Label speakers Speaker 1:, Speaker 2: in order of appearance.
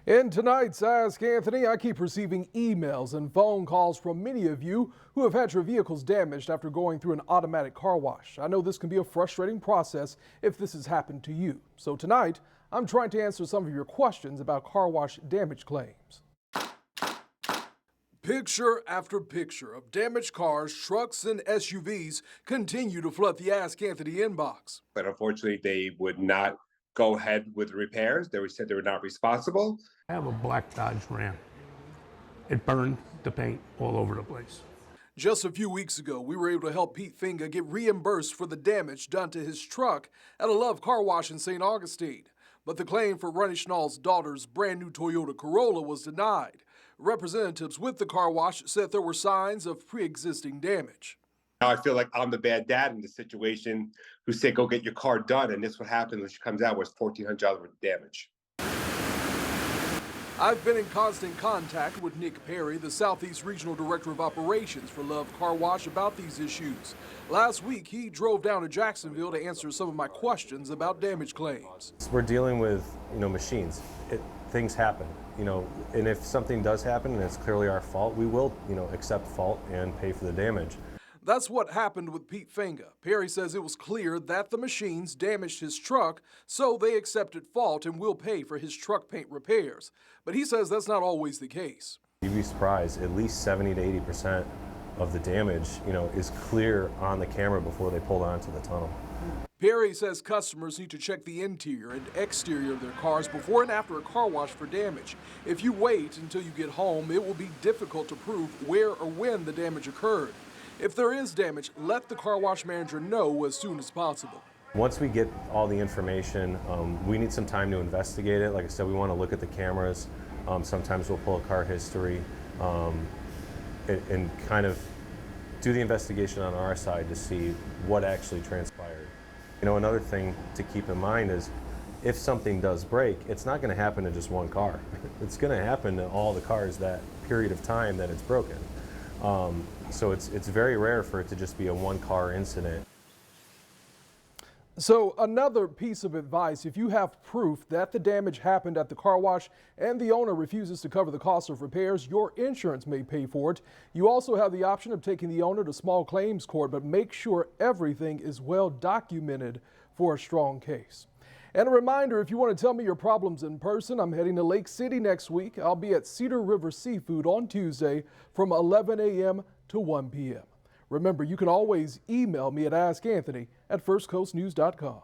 Speaker 1: In tonight's Ask Anthony, I keep receiving emails and phone calls from many of you who have had your vehicles damaged after going through an automatic car wash. I know this can be a frustrating process if this has happened to you. So tonight, I'm trying to answer some of your questions about car wash damage claims. Picture after picture of damaged cars, trucks, and SUVs continue to flood the Ask Anthony inbox.
Speaker 2: But unfortunately, they would not go ahead with repairs. They said they were not responsible.
Speaker 3: I have a black Dodge Ram. It burned the paint all over the place.
Speaker 1: Just a few weeks ago, we were able to help Pete Finga get reimbursed for the damage done to his truck at a Love Car Wash in St. Augustine. But the claim for Ronnie Schnall's daughter's brand new Toyota Corolla was denied. Representatives with the car wash said there were signs of pre-existing damage.
Speaker 2: Now I feel like I'm the bad dad in the situation who said, go get your car done. And this what happened when she comes out was $1,400 worth of damage.
Speaker 1: I've been in constant contact with Nick Perry, the Southeast Regional Director of Operations for Love Car Wash, about these issues. Last week, he drove down to Jacksonville to answer some of my questions about damage claims.
Speaker 4: We're dealing with, machines. Things happen, and if something does happen and it's clearly our fault, we will, accept fault and pay for the damage.
Speaker 1: That's what happened with Pete Finga. Perry says it was clear that the machines damaged his truck, so they accepted fault and will pay for his truck paint repairs. But he says that's not always the case.
Speaker 4: You'd be surprised, at least 70 to 80% of the damage, is clear on the camera before they pull onto the tunnel.
Speaker 1: Perry says customers need to check the interior and exterior of their cars before and after a car wash for damage. If you wait until you get home, it will be difficult to prove where or when the damage occurred. If there is damage, let the car wash manager know as soon as possible.
Speaker 4: Once we get all the information, we need some time to investigate it. Like I said, we want to look at the cameras. Sometimes we'll pull a car history and kind of do the investigation on our side to see what actually transpired. Another thing to keep in mind is if something does break, it's not going to happen to just one car. It's going to happen to all the cars that period of time that it's broken. So it's very rare for it to just be a one-car incident.
Speaker 1: So another piece of advice, if you have proof that the damage happened at the car wash and the owner refuses to cover the cost of repairs, your insurance may pay for it. You also have the option of taking the owner to small claims court, but make sure everything is well documented for a strong case. And a reminder, if you want to tell me your problems in person, I'm heading to Lake City next week. I'll be at Cedar River Seafood on Tuesday from 11 a.m. to 1 p.m. Remember, you can always email me at askanthony@firstcoastnews.com.